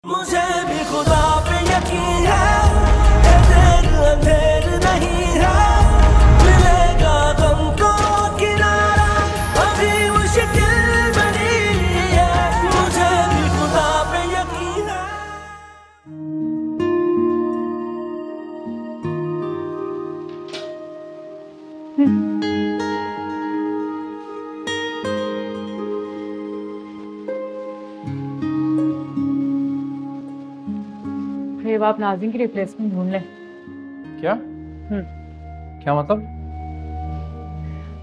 मुझे भी खुदा पे यकीन है, ये देर अंधेर नहीं है, मिलेगा गम को किनारा, अभी मुश्किल बनी है, मुझे भी खुदा पे यकीन है। अब आप नाज़रीन की रिप्लेसमेंट ढूंढ लें। क्या? क्या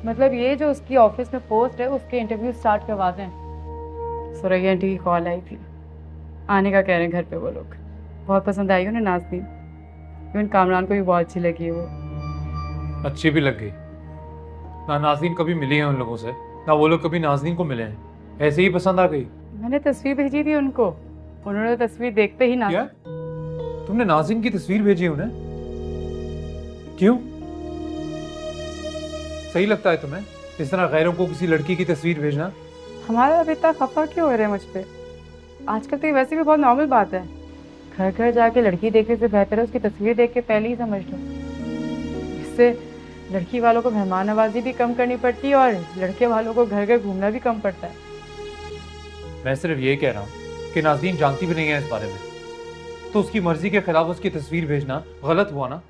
मतलब ये जो उसकी ऑफिस में पोस्ट है उसके इंटरव्यू स्टार्ट करवा दें। सुरैया आंटी की कॉल आई थी, आने का कह रहे हैं घर पे वो लोग। बहुत पसंद आई उन्हें नाज़रीन, इवन कामरान को भी बहुत अच्छी लगी है वो। अच्छी भी लग गई ना? नाज़रीन कभी मिली है उन लोगों से ना वो लोग कभी नाज़रीन को मिले हैं, ऐसे ही पसंद आ गई। मैंने तस्वीर भेजी थी उनको, उन्होंने तस्वीर देखते ही ना। क्या तुमने नाज़रीन की तस्वीर भेजी उन्हें? क्यों? सही लगता है तुम्हें इस तरह गैरों को किसी लड़की की तस्वीर भेजना? हमारा अब इतना खफा क्यों हो रहा है मुझ पे? आजकल तो ये वैसे भी बहुत नॉर्मल बात है। घर घर जाके लड़की देखने से बेहतर है उसकी तस्वीर देख के पहले ही समझ लो। इससे लड़की वालों को मेहमान नवाजी भी कम करनी पड़ती है और लड़के वालों को घर घर घूमना भी कम पड़ता है। मैं सिर्फ ये कह रहा हूँ कि नाज़रीन जानती भी नहीं है इस बारे में, तो उसकी मर्जी के खिलाफ उसकी तस्वीर भेजना गलत हुआ ना?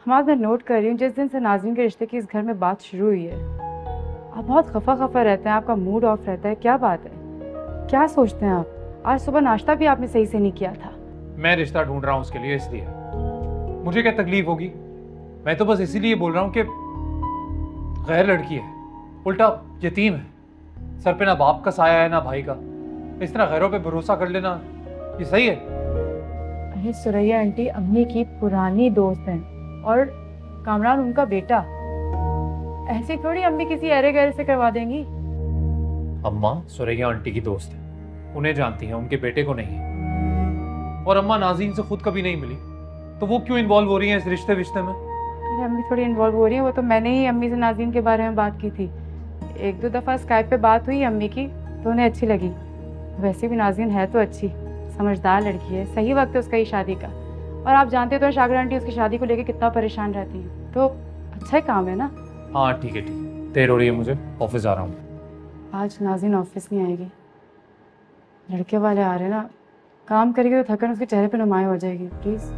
हमारा मैं नोट कर रही हूँ जिस दिन से नाज़रीन के रिश्ते की इस घर में बात शुरू हुई है आप बहुत खफा खफा रहते हैं, आपका मूड ऑफ रहता है। क्या बात है? क्या सोचते हैं आप? आज सुबह नाश्ता भी आपने सही से नहीं किया था। मैं रिश्ता ढूंढ रहा हूँ उसके लिए, इसलिए मुझे क्या तकलीफ होगी? मैं तो बस इसीलिए बोल रहा हूँ कि गैर लड़की है, उल्टा यतीम है, सर पे ना बाप का साया है ना भाई का। इस तरह गैरों पे भरोसा कर लेना ये सही है? अरे सुरैया आंटी अम्मी की पुरानी दोस्त हैं और कामरान उनका बेटा। ऐसे थोड़ी अम्मी किसी अरे गहरे से करवा देंगी। अम्मा सुरैया आंटी की दोस्त है, उन्हें जानती है, उनके बेटे को नहीं। और अम्मा नाज़रीन से खुद कभी नहीं मिली, तो वो क्यों इन्वॉल्व हो रही हैं इस रिश्ते में? अरे अम्मी थोड़ी इन्वॉल्व हो रही है, वो तो मैंने ही अम्मी से नाज़रीन के बारे में बात की थी। एक दो दफ़ा स्काइप पे बात हुई अम्मी की तो उन्हें अच्छी लगी। वैसे भी नाज़रीन है तो अच्छी, समझदार लड़की है, सही वक्त है उसका ही शादी का। और आप जानते तो शागिर आंटी उसकी शादी को लेकर कितना परेशान रहती हैं, तो अच्छा ही काम है ना। हाँ ठीक है, देर हो रही है, मुझे ऑफिस जा रहा हूँ। आज नाज़रीन ऑफिस नहीं आएगी, लड़के वाले आ रहे हैं ना, काम करेगी तो थकन उसके चेहरे पे नुमाया हो जाएगी। प्लीज़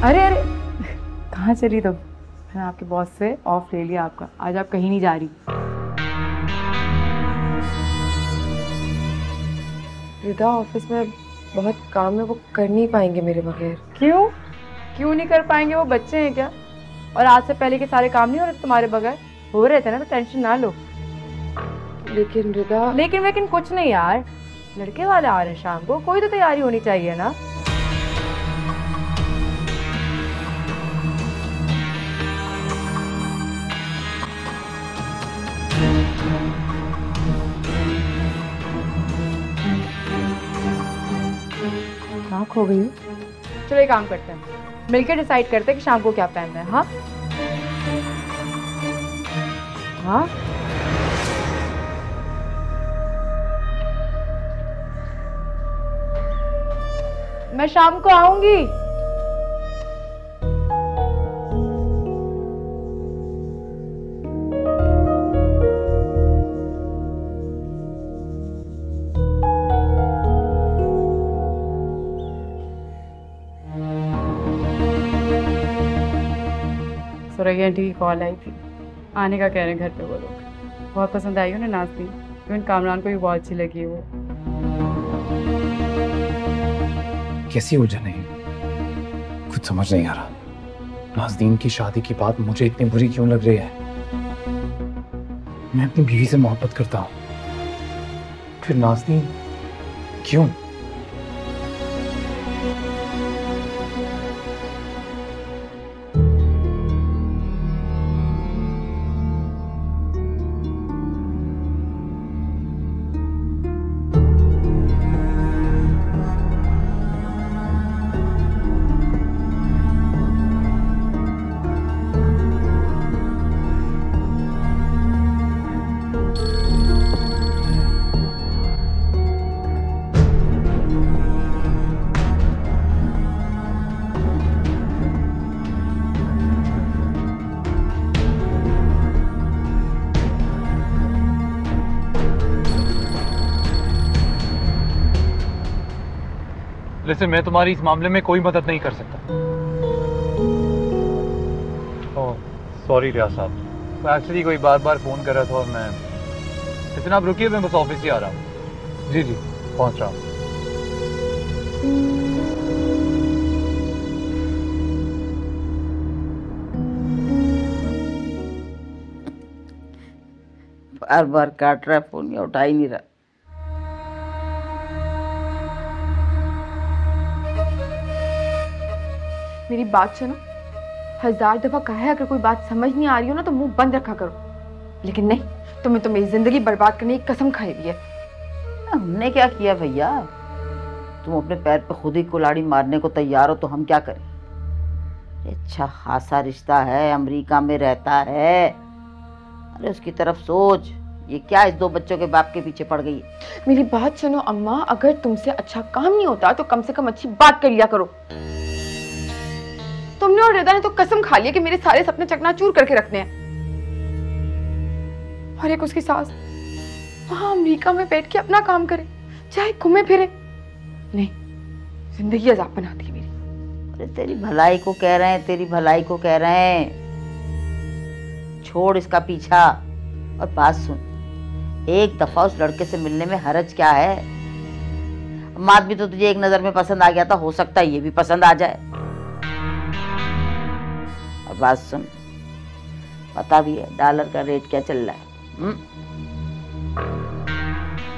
अरे अरे कहाँ चली तुम? मैंने आपके बॉस से ऑफ ले लिया आपका, आज आप कहीं नहीं जा रही। रिदा ऑफिस में बहुत काम है, वो कर नहीं पाएंगे मेरे बगैर। क्यों? क्यों नहीं कर पाएंगे? वो बच्चे हैं क्या? और आज से पहले के सारे काम नहीं हो रहे तुम्हारे बगैर? हो रहे थे ना, तो टेंशन ना लो। लेकिन रिदा लेकिन कुछ नहीं यार, लड़के वाले आ रहे हैं शाम को, कोई तो तैयारी होनी चाहिए ना। कहाँ खो गई? चलो एक काम करते हैं, मिलकर डिसाइड करते हैं कि शाम को क्या पहनना है। हाँ हाँ मैं शाम को आऊंगी। सुरैया आंटी की कॉल आई थी, आने का कह रहे हैं घर पे वो लोग। बहुत पसंद आई उन्हें नाज़रीन, इवन कामरान को भी बहुत अच्छी लगी है वो। कैसी उलझन है, कुछ समझ नहीं आ रहा। नाज़रीन की शादी की बात मुझे इतनी बुरी क्यों लग रही है? मैं अपनी बीवी से मोहब्बत करता हूँ, फिर नाज़रीन क्यों? से मैं तुम्हारी इस मामले में कोई मदद नहीं कर सकता। ओह सॉरी रियाज साहब, एक्चुअली कोई बार बार फ़ोन कर रहा था और मैं, लेकिन आप रुकिए, मैं बस ऑफिस ही आ रहा हूँ। जी जी पहुँच रहा हूँ। बार बार काट रहा है फोन, या उठा ही नहीं रहा। मेरी बात सुनो, 1000 दफा कहा है अगर कोई बात समझ नहीं आ रही हो ना तो मुंह बंद रखा करो, लेकिन नहीं, तुमने तो मेरी जिंदगी बर्बाद करने की कसम खाई हुई है। हमने क्या किया भैया? तुम अपने पैर पे खुद ही कुल्हाड़ी मारने को तैयार हो तो हम क्या करें? अच्छा खासा रिश्ता है, अमेरिका में रहता है। अरे उसकी तरफ सोच, ये क्या इस 2 बच्चों के बाप के पीछे पड़ गई है? मेरी बात सुनो अम्मा, अगर तुमसे अच्छा काम नहीं होता तो कम से कम अच्छी बात कर लिया करो। तुमने और रिदा ने तो कसम खा लिया कि मेरे सारे सपने चकनाचूर करके रखने हैं। और एक उसकी सास वहां अमेरिका में बैठ के अपना काम करे, चाहे घूमे फिरे। नहीं, जिंदगी अजाब बनाती है मेरी। अरे तेरी भलाई को कह रहे हैं, तेरी भलाई को कह रहे हैं। छोड़ इसका पीछा और बात सुन, एक दफा उस लड़के से मिलने में हरज क्या है? मात भी तो तुझे एक नजर में पसंद आ गया था, हो सकता है ये भी पसंद आ जाए। और बात सुन, पता भी है डॉलर का रेट क्या चल रहा है?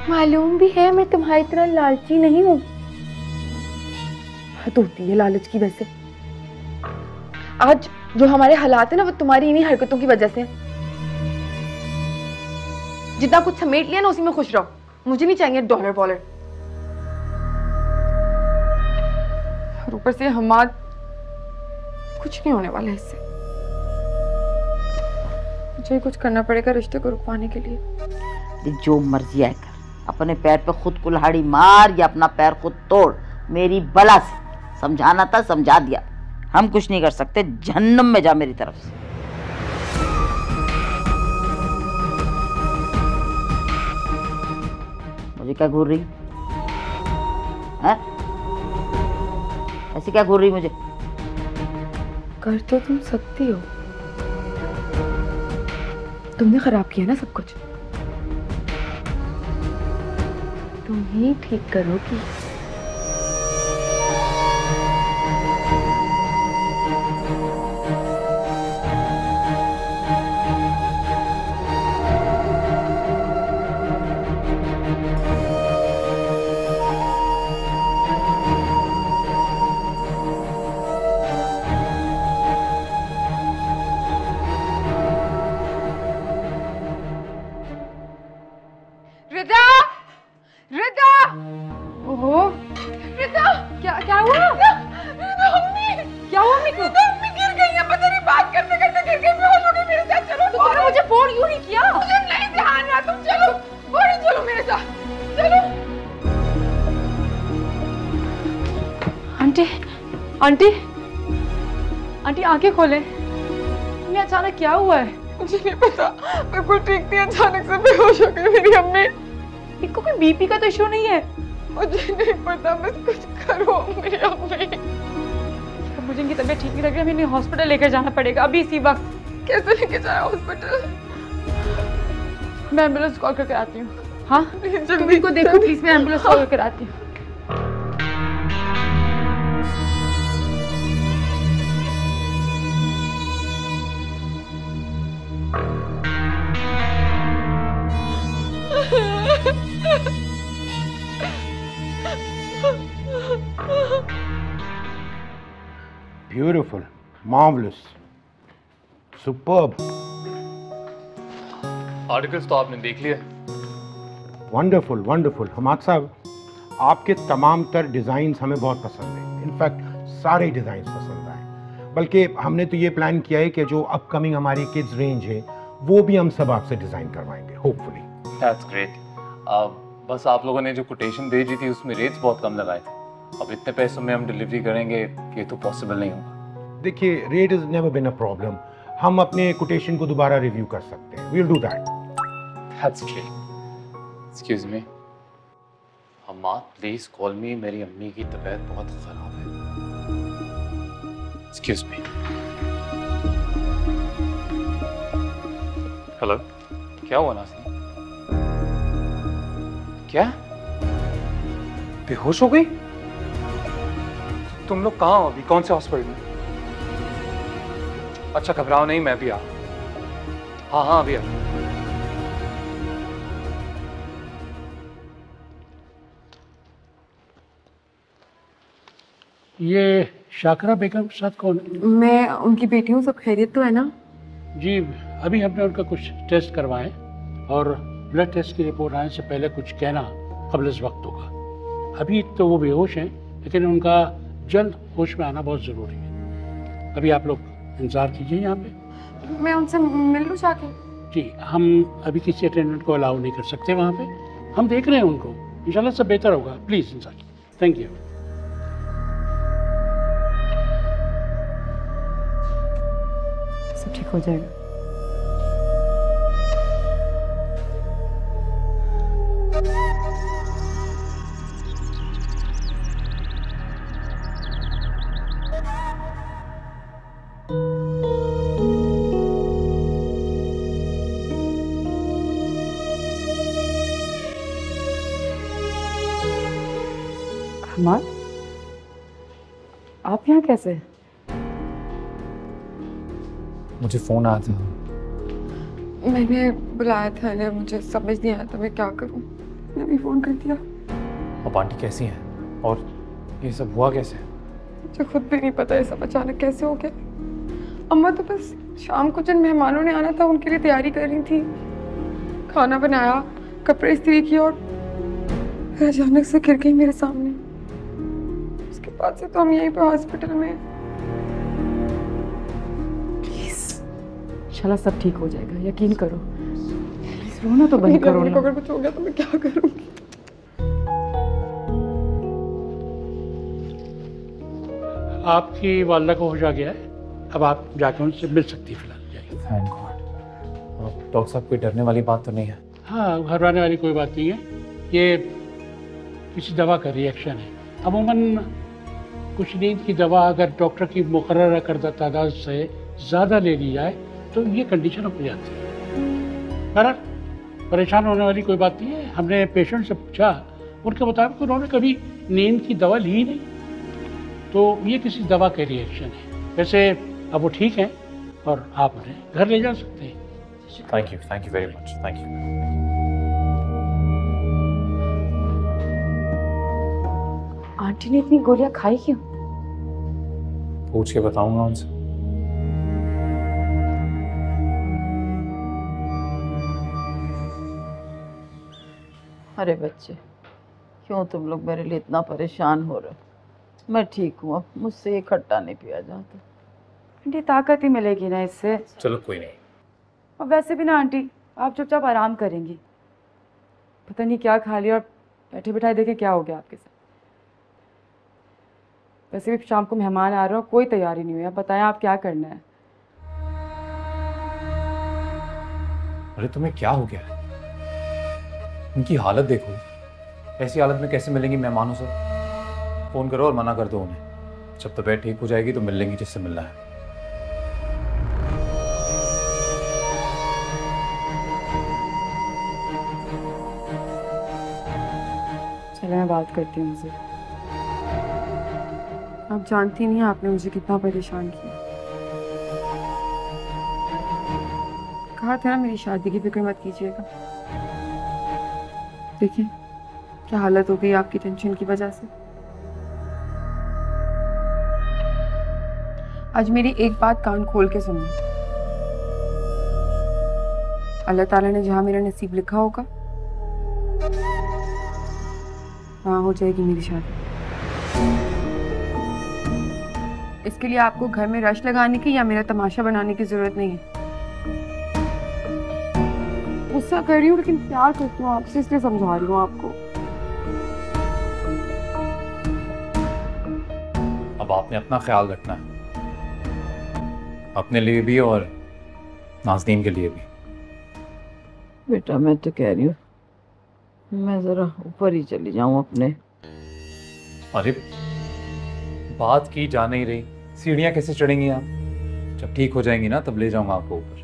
मालूम भी है, मैं तुम्हारी तरह लालची नहीं हूँ। हद होती है लालच की वजह से। आज जो हमारे हालात है ना वो तुम्हारी इन्हीं हरकतों की वजह से है। जितना कुछ समेट लिया ना उसी में खुश रहो, मुझे नहीं चाहिए डॉलर वॉलर। और ऊपर से हमाद, कुछ नहीं होने वाला है इससे। मुझे कुछ करना पड़ेगा रिश्ते को रुकवाने के लिए। जो मर्जी है कर, अपने पैर पे खुद कुल्हाड़ी मार या अपना पैर खुद तोड़, मेरी बला से। समझाना था समझा दिया, हम कुछ नहीं कर सकते। जहन्नम में जा मेरी तरफ से। मुझे क्या घूर रही है? ऐसे क्या घूर रही मुझे? कर तो तुम सकती हो, तुमने खराब किया ना सब कुछ, तुम ही ठीक करोगी। रिदा, रिदा, ओहो, रिदा, क्या हुआ? रिदा मम्मी, क्या हुआ मम्मी को? मम्मी गिर गई है, पता नहीं बात करते करते गिर गई, बेहोश हो गई मेरे साथ। चलो, तुमने मुझे फोन क्यों नहीं किया? मुझे नहीं ध्यान रहा, तुम चलो, फौरन चलो मेरे साथ, चलो। आंटी, आंटी, आंटी आंखें खोले। तुम्हें अचानक क्या हुआ है? मुझे नहीं पता, बिल्कुल ठीक थी, अचानक से बेहोश हो गई मेरी अम्मी। इनको कोई बीपी का तो इशू नहीं है? मुझे नहीं पता, बस कुछ करो मेरी अम्मी। मुझे इनकी तबीयत ठीक नहीं लग रही है, हमें हॉस्पिटल लेकर जाना पड़ेगा अभी इसी वक्त। कैसे लेके जाए हॉस्पिटल? मैं एम्बुलेंस कॉल करके आती हूँ। हाँ तुम इनको देखो प्लीज, मैं एम्बुलेंस कॉल करके आती हूँ। Beautiful, marvelous, superb, आर्टिकल्स तो आपने देख लिया? wonderful, wonderful। हमाद साहब, आपके तमाम तर डिज़ाइंस हमें बहुत पसंद हैं। इनफैक्ट सारे डिज़ाइंस पसंद आए, बल्कि हमने तो ये प्लान किया है कि जो अपकमिंग हमारी किड्स रेंज है वो भी हम सब आपसे डिज़ाइन करवाएंगे, होपफुली। That's great. बस आप लोगों ने जो कोटेशन भेजी थी उसमें रेट्स बहुत कम लगाए थे। अब इतने पैसों में हम डिलीवरी करेंगे ये तो पॉसिबल नहीं होगा। देखिए, rate is never been a problem. हम अपने कोटेशन को दोबारा रिव्यू कर सकते हैं। We will do that. That's great. Excuse me, अम्मा प्लीज कॉल मी, मेरी अम्मी की तबीयत बहुत खराब है। Excuse me. हेलो, क्या हुआ नाज़नीन? क्या बेहोश हो गई? तुम लोग कहाँ हो अभी? कौन से हॉस्पिटल में? अच्छा घबराओ नहीं, मैं भी आ। हाँ अभी आ। ये शाकरा बेगम के साथ कौन है? मैं उनकी बेटी हूँ। सब खैरियत तो है ना? जी अभी हमने उनका कुछ टेस्ट करवाए और ब्लड टेस्ट की रिपोर्ट आने से पहले कुछ कहना कब्ल इस वक्त होगा। अभी तो वो बेहोश हैं, लेकिन उनका जल्द होश में आना बहुत ज़रूरी है। अभी आप लोग इंतज़ार कीजिए यहाँ पे। मैं उनसे मिल लूँ जाके? जी हम अभी किसी अटेंडेंट को अलाउ नहीं कर सकते वहाँ पे। हम देख रहे हैं उनको, इंशाल्लाह सब बेहतर होगा। प्लीज़ इंतज़ार कीजिए। Thank you. सब ठीक हो जाएगा। हमाद, आप यहाँ कैसे? मुझे फोन आया था। मैंने बुलाया था इन्हें, मुझे समझ नहीं आया था मैं क्या करूं। मैंने भी फोन कर दिया। अब आंटी कैसी हैं और ये सब हुआ कैसे? मुझे खुद भी नहीं पता ये सब अचानक कैसे हो गया। अम्मा तो बस शाम को जिन मेहमानों ने आना था उनके लिए तैयारी कर रही थी, खाना बनाया, कपड़े इस्त्री किए और फिर अचानक से गिर गई मेरे सामने। उसके बाद से तो हम यहीं पे हॉस्पिटल में। इंशाल्लाह सब ठीक हो जाएगा, यकीन करो। प्लीज रोना तो बंद करो ना। अगर कुछ हो गया तो मैं क्या करूंगी? आपकी वालदा को होश आ गया है, अब आप जाकर उनसे मिल सकती है फिलहाल। जाइए। Thank God. डॉक्टर साहब कोई डरने वाली बात तो नहीं है? हाँ घबराने वाली कोई बात नहीं है, ये किसी दवा का रिएक्शन है। अमूमन कुछ नींद की दवा अगर डॉक्टर की मुकर्रर करदा तादाद से ज़्यादा ले ली जाए तो ये कंडीशन हो जाती है। पर परेशान होने वाली कोई बात नहीं है। हमने पेशेंट से पूछा, उनके मुताबिक उन्होंने कभी नींद की दवा ली नहीं, तो ये किसी दवा के रिएक्शन है। वैसे अब वो ठीक हैं और आप उन्हें घर ले जा सकते हैं। Thank you very much. Thank you. Aunty ने इतनी गोलियां खाई क्यों? पूछ के बताऊंगा उनसे। अरे बच्चे, क्यों तुम लोग मेरे लिए इतना परेशान हो रहे हो? मैं ठीक हूँ, अब मुझसे ये खट्टा नहीं पिया जाता। आंटी ताकत ही मिलेगी ना इससे। चलो कोई नहीं। और वैसे भी ना आंटी, आप चुपचाप आराम करेंगी। पता नहीं क्या खा लिया और बैठे बैठाए देखें क्या हो गया आपके साथ। वैसे भी शाम को मेहमान आ रहे हो, कोई तैयारी नहीं हुई है। बताएं आप क्या करना है? अरे तुम्हें क्या हो गया? उनकी हालत देखो, ऐसी हालत में कैसे मिलेंगी मेहमानों से? फोन करो और मना कर दो उन्हें। जब तबीयत ठीक हो जाएगी तो मिल लेंगी जिससे मिलना है। चलो मैं बात करती हूँ उनसे। आप जानती नहीं आपने मुझे कितना परेशान किया। कहा था ना मेरी शादी की फिक्र मत कीजिएगा। देखिए क्या हालत हो गई आपकी टेंशन की वजह से। आज मेरी एक बात कान खोल के सुनिए। अल्लाह ताला ने जहां मेरा नसीब लिखा होगा वहां हो जाएगी मेरी शादी। इसके लिए आपको घर में रश लगाने की या मेरा तमाशा बनाने की जरूरत नहीं है। गुस्सा कर रही हूँ लेकिन प्यार करती हूँ आपसे, इसलिए समझा रही हूँ आपको। अब आपने अपना ख्याल रखना है, अपने लिए भी और नाज़नीन के लिए भी। बेटा मैं तो कह रही हूँ मैं जरा ऊपर ही चली जाऊं अपने। अरे बात की जा नहीं रही, सीढ़ियाँ कैसे चढ़ेंगी आप? जब ठीक हो जाएंगी ना तब ले जाऊंगा आपको ऊपर।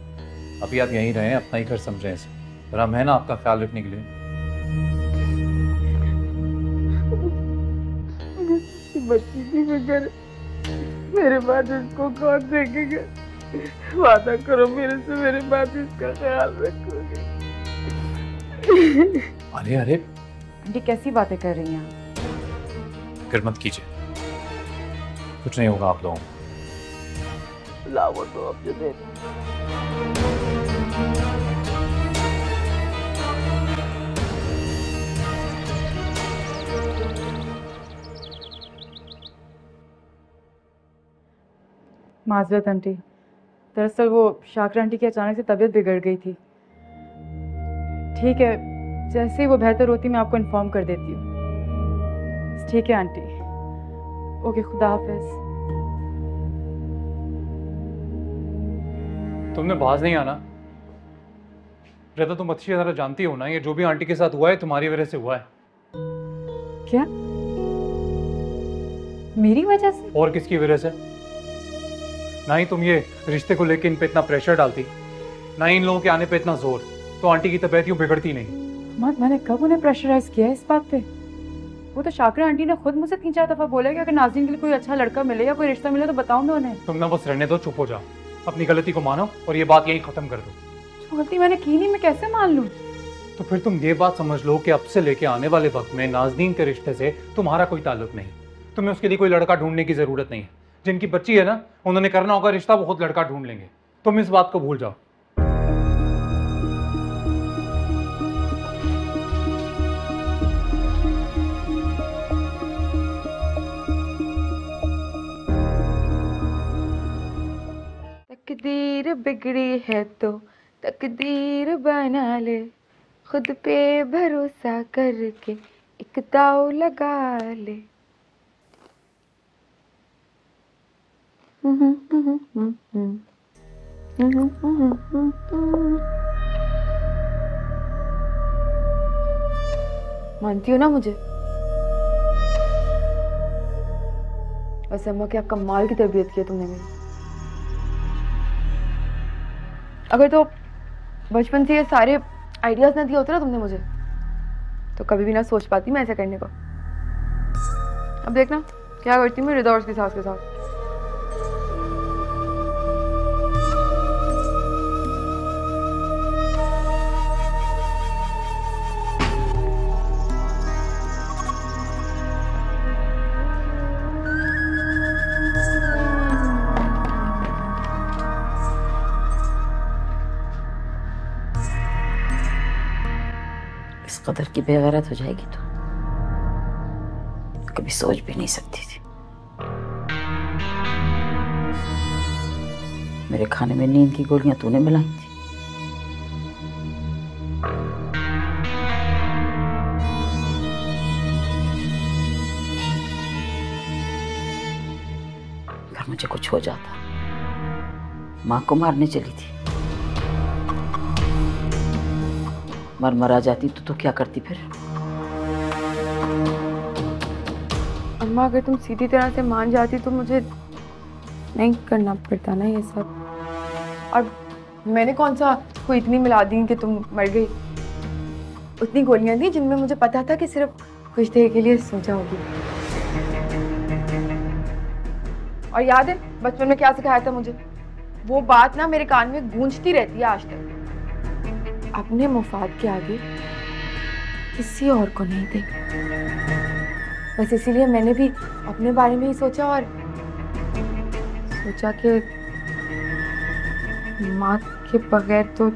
अभी आप यहीं रहें, अपना ही घर समझें इसे। पर हम है ना आपका ख्याल रखने के लिए। बच्ची की फिक्र मेरे बाद इसको कौन देखेगा? वादा करो मेरे से, मेरे बाद इसका ख्याल रखोगे। अरे अरे आंटी कैसी बातें कर रही हैं आप? फिक्र मत कीजिए, कुछ नहीं होगा आप लोगों को। लाओ वो तो अब जो दे। माजरत आंटी, दरअसल वो शाकरा आंटी की अचानक से तबीयत बिगड़ गई थी। ठीक है, जैसे ही वो बेहतर होती मैं आपको इन्फॉर्म कर देती हूँ। ठीक है आंटी, ओके, खुदा हाफिज। तुमने बाज नहीं आना। रहता तुम अच्छी तरह जानती हो ना, ये जो भी आंटी के साथ हुआ है तुम्हारी वजह से हुआ है। क्या? मेरी वजह से? और किसकी वजह से? ना ही तुम ये रिश्ते को लेकर इन पे इतना प्रेशर डालती, ना ही इन लोगों के आने पे इतना जोर, तो आंटी की तबीयत यूं बिगड़ती नहीं। मैंने कब उन्हें प्रेशराइज किया है इस बात पे? वो तो शाकरा आंटी ने खुद मुझसे 3-4 दफा बोला कि अगर नाज़रीन के लिए कोई अच्छा लड़का मिले या कोई रिश्ता मिले तो बताऊंगा उन्हें। तुम ना बस रहने दो, चुप हो जाओ, अपनी गलती को मानो और ये बात यही खत्म कर दो। गलती मैंने की नहीं, मैं कैसे मान लूं? तो फिर तुम ये बात समझ लो कि अब से लेके आने वाले वक्त में नाज़रीन के रिश्ते से तुम्हारा कोई ताल्लुक नहीं। तुम्हें उसके लिए कोई लड़का ढूंढने की जरूरत नहीं है। जिनकी बच्ची है ना, उन्होंने करना होगा रिश्ता, वो खुद लड़का ढूंढ लेंगे। तुम इस बात को भूल जाओ। तकदीर बिगड़ी है तो तकदीर बना ले, खुद पे भरोसा करके एक दाव लगा ले। मानती हो ना मुझे? वैसे अम्मा क्या कमाल की तरबियत की है तुमने मेरी। अगर तो बचपन से ये सारे आइडियाज ना दिए होते ना तुमने मुझे, तो कभी भी ना सोच पाती मैं ऐसा करने को। अब देखना क्या करती मैं रिदा और उसकी सास के साथ। इस कदर की बेगैरत हो जाएगी तो कभी सोच भी नहीं सकती थी। मेरे खाने में नींद की गोलियां तूने मिलाई थी। अगर मुझे कुछ हो जाता, माँ को मारने चली थी, मर जाती तो क्या करती फिर? अम्मा अगर तुम सीधी तरह से मान जाती तो मुझे नहीं करना पड़ता ना ये सब। और मैंने कौन सा कोई इतनी मिला दी कि तुम मर गई। उतनी गोलियां दी जिनमें मुझे पता था कि सिर्फ कुछ देर के लिए सोचा होगी। और याद है बचपन में क्या सिखाया था मुझे? वो बात ना मेरे कान में गूंजती रहती है आज तक। अपने मुफाद के आगे किसी और को नहीं दे। बस इसीलिए मैंने भी अपने बारे में ही सोचा और सोचा कि माँ के बगैर तो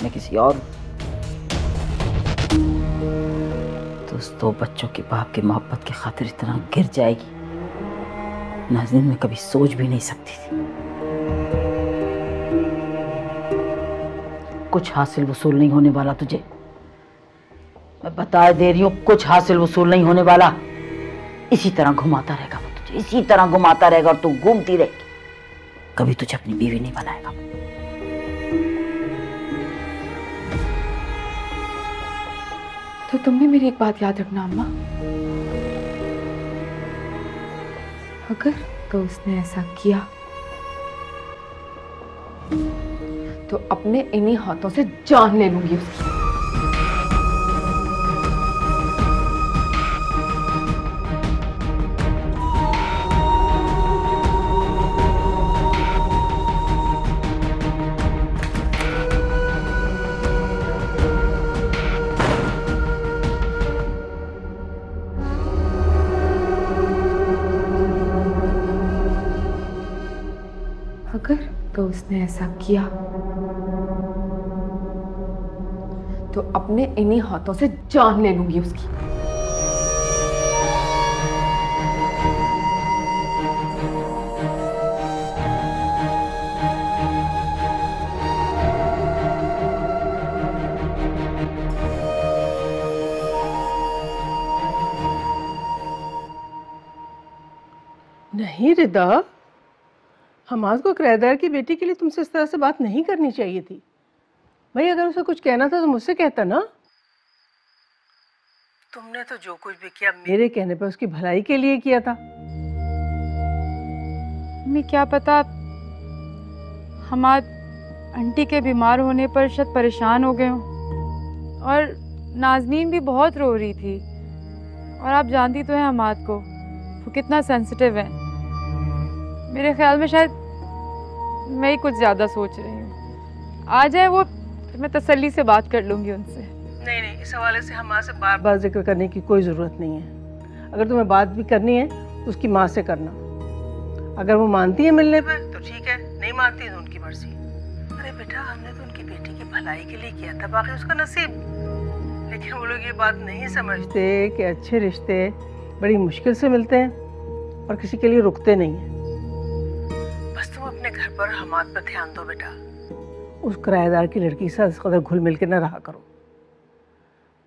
मैं किसी और तो उस दो बच्चों के बाप की मोहब्बत की खातिर इतना गिर जाएगी, नाज़रीन मैं कभी सोच भी नहीं सकती थी। कुछ हासिल वसूल नहीं होने वाला तुझे, मैं बता दे रही हूँ, कुछ हासिल वसूल नहीं होने वाला। इसी तरह घुमाता रहेगा वो तुझे, इसी तरह घुमाता रहेगा और तू घूमती रहेगी, कभी तुझे अपनी बीवी नहीं बनाएगा। तो तुम भी मेरी एक बात याद रखना अम्मा, अगर तो उसने ऐसा किया तो अपने इन्हीं हाथों से जान ले लूंगी उसकी। अगर तो उसने ऐसा किया तो अपने इन्हीं हाथों से जान ले लूंगी उसकी। नहीं रिदा, हमाद को किराएदार की बेटी के लिए तुमसे इस तरह से बात नहीं करनी चाहिए थी। भाई अगर उसे कुछ कहना था तो मुझसे कहता ना। तुमने तो जो कुछ भी किया मेरे कहने पर उसकी भलाई के लिए किया था। मैं क्या पता, हमाद आंटी के बीमार होने पर शायद परेशान हो गए हों, और नाज़नीन भी बहुत रो रही थी, और आप जानती तो हैं हमाद को, वो कितना सेंसिटिव है। मेरे ख्याल में शायद मैं ही कुछ ज़्यादा सोच रही हूँ। आ जाए वो, मैं तसल्ली से बात कर लूँगी उनसे। नहीं नहीं, इस हवाले से हमारे से बार बार जिक्र करने की कोई ज़रूरत नहीं है। अगर तुम्हें बात भी करनी है तो उसकी माँ से करना। अगर वो मानती है मिलने पर तो ठीक है, नहीं मानती तो उनकी मर्जी। अरे बेटा, हमने तो उनकी बेटी की भलाई के लिए किया था, बाकी उसका नसीब। लेकिन वो लोग ये बात नहीं समझते कि अच्छे रिश्ते बड़ी मुश्किल से मिलते हैं और किसी के लिए रुकते नहीं हैं। बस तुम अपने घर पर हमाद पर ध्यान दो बेटा। उस किराएदार की लड़की से इस कदर घुल मिल के न रहा करो।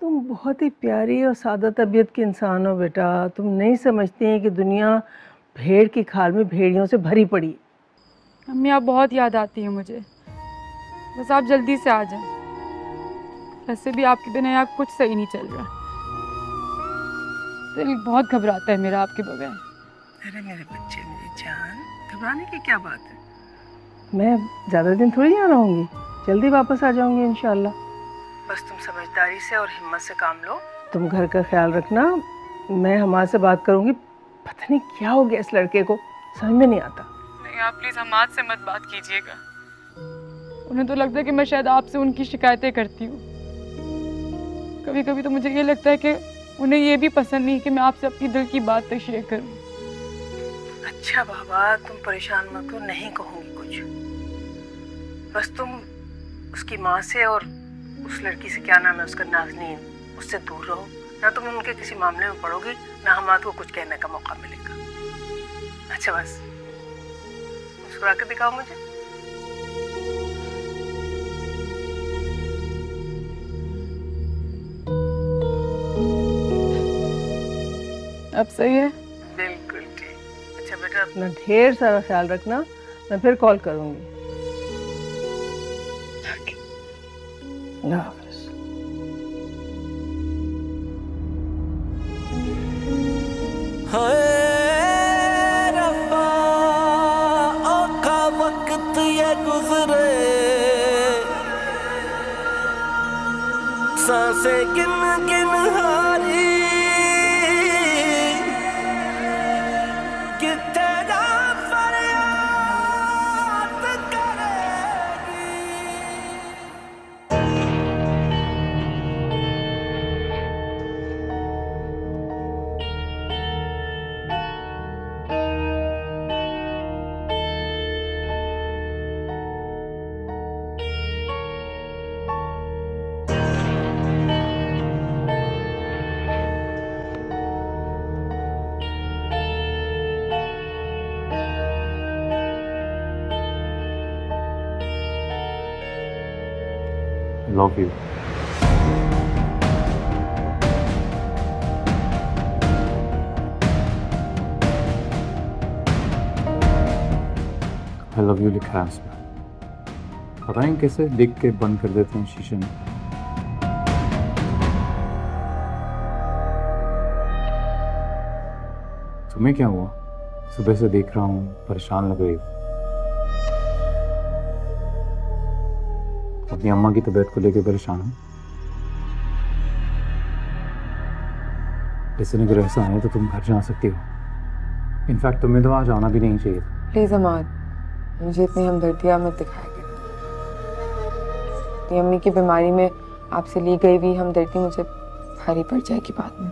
तुम बहुत ही प्यारी और सादा तबीयत के इंसान हो बेटा। तुम नहीं समझती हैं कि दुनिया भेड़ की खाल में भेड़ियों से भरी पड़ी। अम्मी आप बहुत याद आती हैं मुझे, बस आप जल्दी से आ जाएं। वैसे भी आपके बिना यहाँ कुछ सही नहीं चल रहा, दिल बहुत घबराता है मेरा आपके बगैर। अरे मेरे बच्चे, मेरी जान, घबराने की क्या बात है। मैं ज़्यादा दिन थोड़ी यहाँ रहूँगी, जल्दी वापस आ जाऊँगी इंशाल्लाह। बस तुम समझदारी से और हिम्मत से काम लो। तुम घर का ख्याल रखना। मैं हमारे से बात करूँगी। पता नहीं क्या हो गया इस लड़के को, समझ में नहीं आता। नहीं आप प्लीज़ हमाद से मत बात कीजिएगा, उन्हें तो लगता है कि मैं शायद आपसे उनकी शिकायतें करती हूँ। कभी कभी तो मुझे ये लगता है कि उन्हें ये भी पसंद नहीं कि मैं आपसे अपनी दिल की बात तक शेयर करूँ। अच्छा बाबा, तुम परेशान मत हो, नहीं कहूँगी कुछ। बस तुम उसकी माँ से और उस लड़की से, क्या नाम है उसका, नाज़नीन, उससे दूर रहो। ना तुम उनके किसी मामले में पड़ोगी, ना हमाद को कुछ कहने का मौका मिलेगा। अच्छा बस मुस्कुरा के दिखाओ मुझे। अब सही है? बिल्कुल ठीक। अच्छा बेटा, अपना ढेर सारा ख्याल रखना। मैं फिर कॉल करूँगी। अल्लाह हाफ़िज़। हाय रब्बा, औखा वक्त ये गुज़रे, सांसें गिन गिन हारी, कि तेरा फरियाद करेगी। Love you. I love you लिखा है उसमें। पता नहीं कैसे लिख के बंद कर देते हैं शीशे में। तुम्हें क्या हुआ? सुबह से देख रहा हूँ, परेशान लग रही हो। अपनी अम्मा की तबीयत को लेकर परेशान हो? लेकिन अगर ऐसा है तो तुम घर जा सकती हो। इनफैक्ट तुम्हें तो आज आना भी नहीं चाहिए। प्लीज़ अमाद, मुझे इतनी हमदर्दी आप मत दिखाया करें। अपनी अम्मी की बीमारी में आपसे ली गई हुई हमदर्दी मुझे भारी पड़ जाएगी बाद में।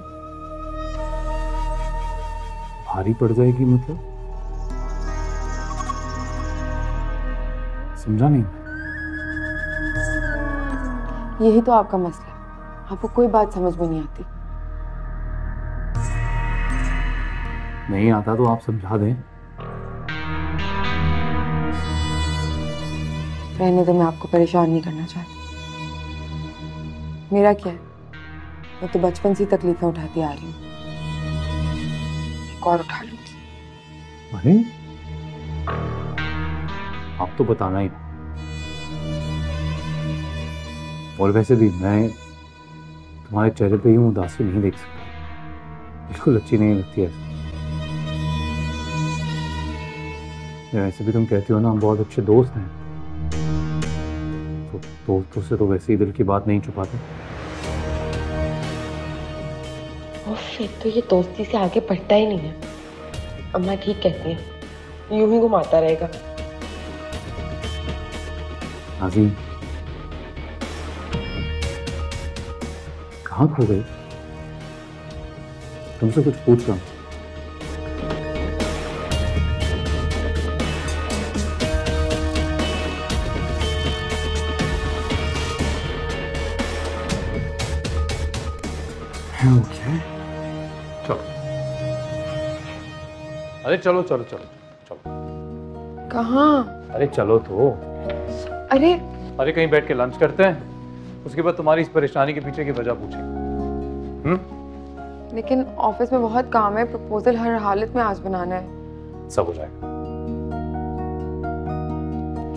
भारी पड़ जाएगी मतलब? समझा नहीं। यही तो आपका मसला है, आपको कोई बात समझ में नहीं आती। नहीं आता तो आप समझा दें। रहने दो, मैं आपको परेशान नहीं करना चाहती। मेरा क्या है, मैं तो बचपन से तकलीफें उठाती आ रही हूँ, एक और उठा लूंगी। अरे आप तो बताना ही। और वैसे भी मैं तुम्हारे चेहरे पे यूं उदासी नहीं देख सकता, बिल्कुल अच्छी नहीं लगती है। वैसे भी तुम कहती हो ना हम बहुत अच्छे दोस्त हैं, तो दोस्तों से तो वैसे ही दिल की बात नहीं छुपाते। तो ये दोस्ती से आगे बढ़ता ही नहीं है। अम्मा ठीक कहती हैं, यूं ही घुमाता रहेगा। नाज़ीन कहाँ खो गई? तुमसे कुछ पूछ रहा हूँ। Okay. चलो। अरे चलो चलो चलो चलो। कहाँ? अरे चलो तो। अरे कहीं बैठ के लंच करते हैं, उसके बाद तुम्हारी इस परेशानी के पीछे की वजह पूछेंगे। लेकिन ऑफिस में बहुत काम है, प्रपोजल हर हालत में आज बनाना है। सब हो जाएगा।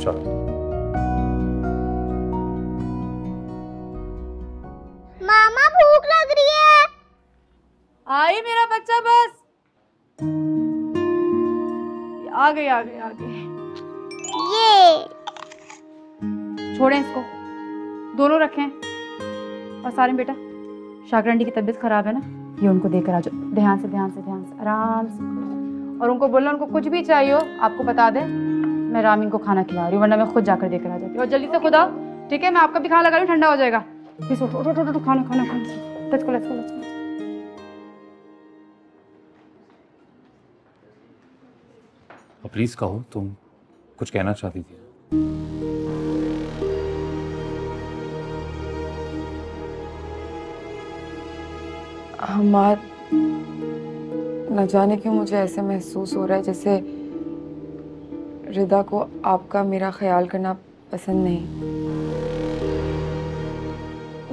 चलो। मामा भूख लग रही है। आई मेरा बच्चा, बस आ गई। ये छोड़ें इसको, दोनों रखें। और सारिम बेटा, शाकर आंटी की तबीयत खराब है ना, ये उनको देकर आ जाओ। ध्यान से आराम से। और उनको बोलना उनको कुछ भी चाहिए हो आपको बता दे, मैं रामीन को खाना खिला रही हूँ, वरना मैं खुद जाकर देकर आ जाती हूँ। और जल्दी से खुद आओ, ठीक है? मैं आपका भी खाना लगा रही हूँ, ठंडा हो जाएगा। प्लीज उठो, खाना लेट्स गो। प्लीज कहो, तुम कुछ कहना चाहती थी। हमार न जाने क्यों मुझे ऐसे महसूस हो रहा है जैसे रिदा को आपका मेरा ख्याल करना पसंद नहीं।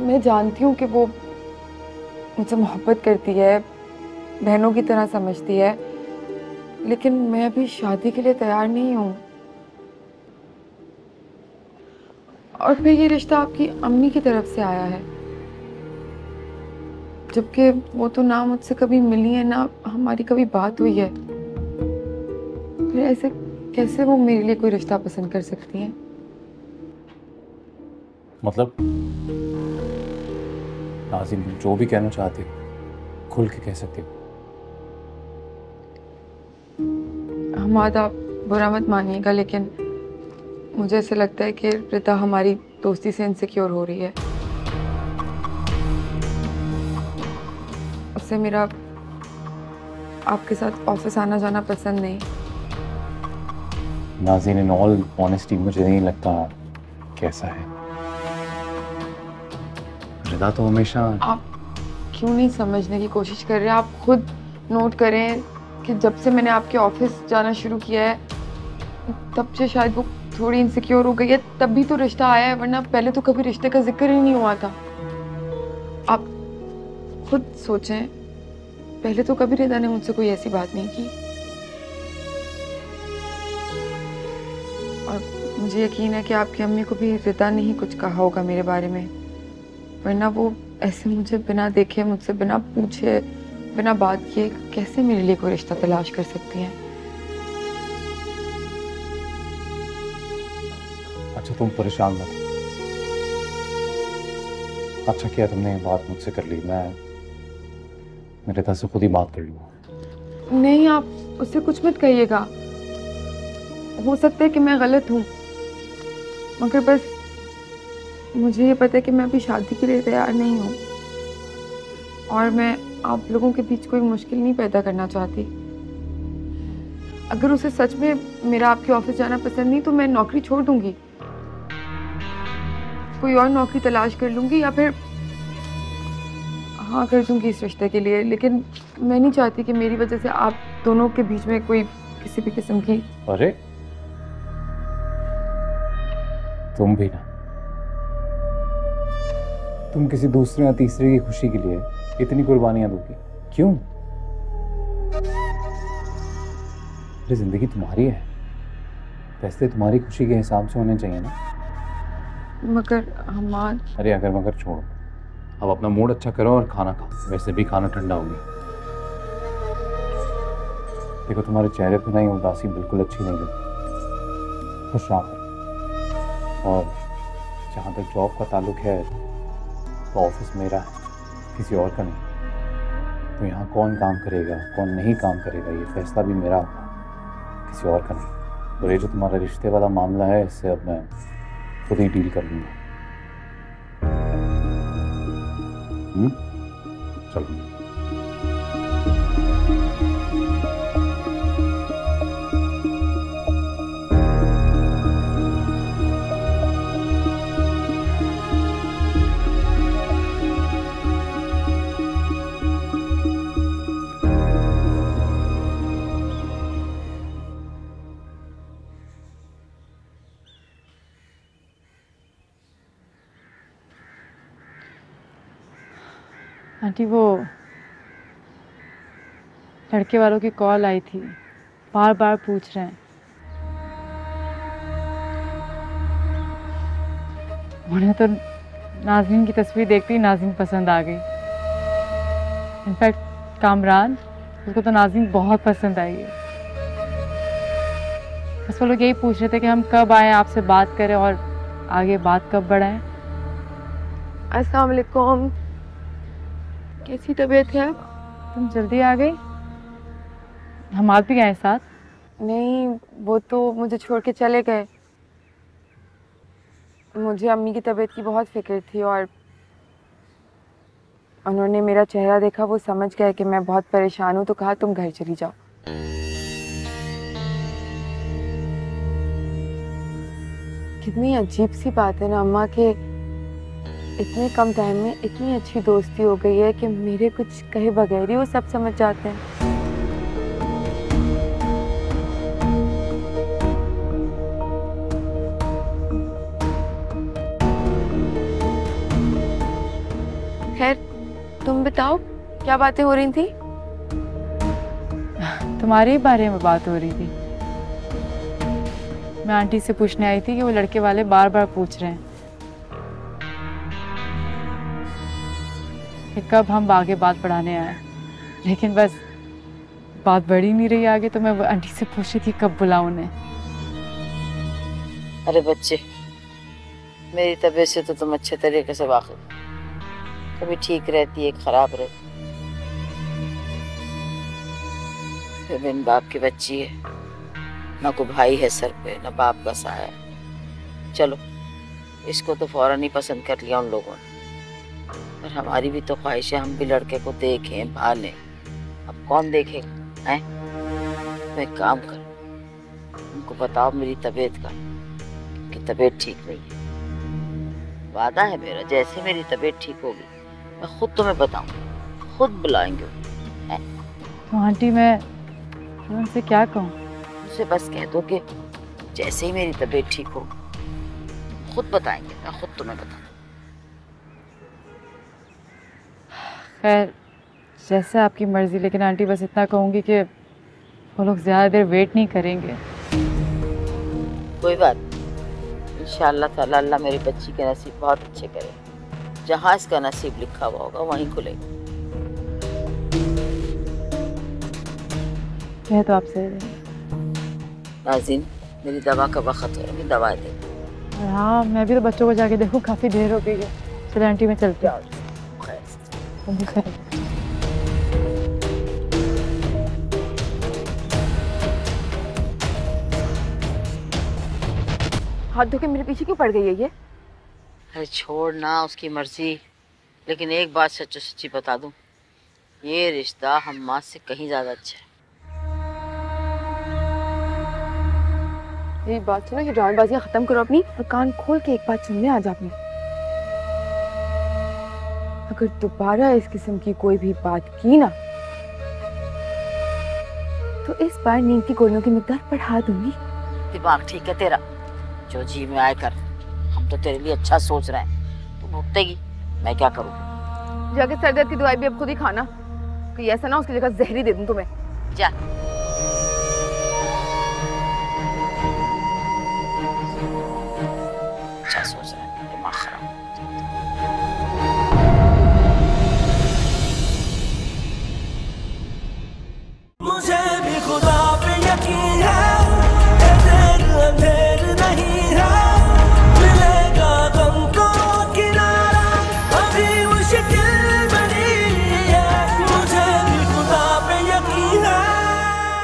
मैं जानती हूँ कि वो मुझसे मोहब्बत करती है, बहनों की तरह समझती है, लेकिन मैं अभी शादी के लिए तैयार नहीं हूँ। और फिर ये रिश्ता आपकी अम्मी की तरफ से आया है, जबकि वो तो ना मुझसे कभी मिली है, ना हमारी कभी बात हुई है। फिर ऐसे कैसे वो मेरे लिए कोई रिश्ता पसंद कर सकती हैं? मतलब नाज़ीन, जो भी कहना चाहती हो खुल के कह सकती हो। हमाद, आप बुरा मत मानिएगा, लेकिन मुझे ऐसे लगता है कि रिता हमारी दोस्ती से इनसिक्योर हो रही है। उससे मेरा आपके साथ ऑफिस आना जाना पसंद नहीं। नाज़ीन, इन ऑल ऑनेस्टी मुझे नहीं लगता कैसा है। रिदा तो हमेशा। आप क्यों नहीं समझने की कोशिश कर रहे हैं? आप खुद नोट करें कि जब से मैंने आपके ऑफिस जाना शुरू किया है तब से शायद वो थोड़ी इनसिक्योर हो गई है, तब भी तो रिश्ता आया है, वरना पहले तो कभी रिश्ते का जिक्र ही नहीं हुआ था। आप खुद सोचें, पहले तो कभी रिदा ने मुझसे कोई ऐसी बात नहीं की। और मुझे यकीन है कि आपकी अम्मी को भी रिदा ने ही कुछ कहा होगा मेरे बारे में, वरना वो ऐसे मुझे बिना देखे, मुझसे बिना पूछे, बिना बात किए कैसे मेरे लिए कोई रिश्ता तलाश कर सकती हैं। अच्छा तुम परेशान मत, अच्छा किया तुमने ये बात मुझसे कर ली। मैं मेरे तरफ से खुद ही बात कर लूँगा। नहीं, आप उससे कुछ मत कहिएगा। हो सकता है कि मैं गलत हूँ, मगर बस मुझे ये पता है कि मैं अभी शादी के लिए तैयार नहीं हूँ और मैं आप लोगों के बीच कोई मुश्किल नहीं पैदा करना चाहती। अगर उसे सच में मेरा आपके ऑफिस जाना पसंद नहीं तो मैं नौकरी छोड़ दूंगी, कोई और नौकरी तलाश कर लूंगी या फिर हाँ कर दूंगी इस रिश्ते के लिए। लेकिन मैं नहीं चाहती कि मेरी वजह से आप दोनों के बीच में कोई किसी भी किस्म की। अरे तुम भी ना, तुम किसी दूसरे या तीसरे की खुशी के लिए इतनी कुर्बानियां दोगी क्यों? अरे जिंदगी तुम्हारी है, फैसले तुम्हारी खुशी के हिसाब से होने चाहिए ना। मगर हमार। अरे अगर मगर छोड़ो, अब अपना मूड अच्छा करो और खाना खाओ, वैसे भी खाना ठंडा हो गया। देखो तुम्हारे चेहरे पे ना ये उदासी बिल्कुल अच्छी नहीं लगती, खुश रहो। और जहाँ तक जॉब का ताल्लुक है तो ऑफिस मेरा है, किसी और का नहीं। तो यहाँ कौन काम करेगा कौन नहीं काम करेगा ये फैसला भी मेरा होगा, किसी और का नहीं। और ये जो तुम्हारा रिश्ते वाला मामला है इससे अब मैं खुद ही डील कर लूँगा। चलो आंटी, वो लड़के वालों की कॉल आई थी, बार बार पूछ रहे हैं। उन्हें तो नाज़नीन की तस्वीर देखते ही नाज़नीन पसंद आ गई। इनफैक्ट कामरान, उसको तो नाज़नीन बहुत पसंद आई है। बस वो लोग यही पूछ रहे थे कि हम कब आए आपसे बात करें और आगे बात कब बढ़ाएं। अस्सलाम वालेकुम, कैसी तबीयत है आप? तुम जल्दी आ गई। हम आप भी गए साथ? नहीं, वो तो मुझे छोड़ के चले गए। मुझे अम्मी की तबीयत की बहुत फिक्र थी और उन्होंने मेरा चेहरा देखा, वो समझ गए कि मैं बहुत परेशान हूँ, तो कहा तुम घर चली जाओ। कितनी अजीब सी बात है ना अम्मा के इतने कम टाइम में इतनी अच्छी दोस्ती हो गई है कि मेरे कुछ कहे बगैर ही वो सब समझ जाते हैं। खैर, तुम बताओ क्या बातें हो रही थी? तुम्हारे बारे में बात हो रही थी। मैं आंटी से पूछने आई थी कि वो लड़के वाले बार बार पूछ रहे हैं कि कब हम आगे बात बढ़ाने आए, लेकिन बस बात बढ़ ही नहीं रही आगे। तो मैं आंटी से पूछ रही थी कब बुलाऊं उन्हें। अरे बच्चे, मेरी तबीयत से तो तुम अच्छे तरीके से वाकिफ, कभी ठीक रहती है खराब रहती। फिर बिन बाप की बच्ची है, ना कोई भाई है सर पे, ना बाप का साया। चलो, इसको तो फौरन ही पसंद कर लिया उन लोगों ने, पर हमारी भी तो ख्वाहिश है हम भी लड़के को देखें भालें। अब कौन देखेगा हैं? तो एक काम कर, उनको बताओ मेरी तबीयत का कि तबीयत ठीक नहीं है। वादा है मेरा, जैसे मेरी तबीयत ठीक होगी मैं खुद तुम्हें बताऊंगी, खुद बुलाएंगे। तो आंटी मैं उनसे क्या कहूँ? उनसे बस कह दो कि जैसे ही मेरी तबीयत ठीक हो खुद बताएंगे, मैं खुद तुम्हें बताऊंगी। खैर, जैसे आपकी मर्जी, लेकिन आंटी बस इतना कहूँगी कि वो लोग ज़्यादा देर वेट नहीं करेंगे। कोई बात इंशाअल्लाह ताला अल्लाह मेरी बच्ची के नसीब बहुत अच्छे करे। जहाँ इसका नसीब लिखा हुआ होगा वहीं खुलेगा। मैं तो आपसे नाज़रीन, मेरी दवा का वक्त है, मैं दवाएं दे। हाँ, मैं भी तो बच्चों को जाके देखूं, काफ़ी देर हो गई है। चलो आंटी मैं चलती हूँ। हाथ धो के मेरे पीछे क्यों पड़ गई है ये? अरे छोड़ ना, उसकी मर्जी। लेकिन एक बात सच्ची सच्ची बता दूं, ये रिश्ता हम्मा से कहीं ज्यादा अच्छा है। ये बात सुनो, ये ड्रामेबाजियां खत्म करो अपनी और कान खोल के एक बात सुन ले आज आपने। अगर दोबारा इस किस्म की कोई भी बात की ना तो इस बार नींद की गोलियों की मिकदार बढ़ा दूंगी। दिमाग ठीक है तेरा, जो जी में आए कर। हम तो तेरे लिए अच्छा सोच रहे हैं, तू भुगतेगी, मैं क्या करूँ? जाके सर दर्द की दवाई भी अब खुद ही खाना, कहीं ऐसा ना उसकी जगह जहरी दे दूं तुम्हें। जा। अच्छा सोच रहा है।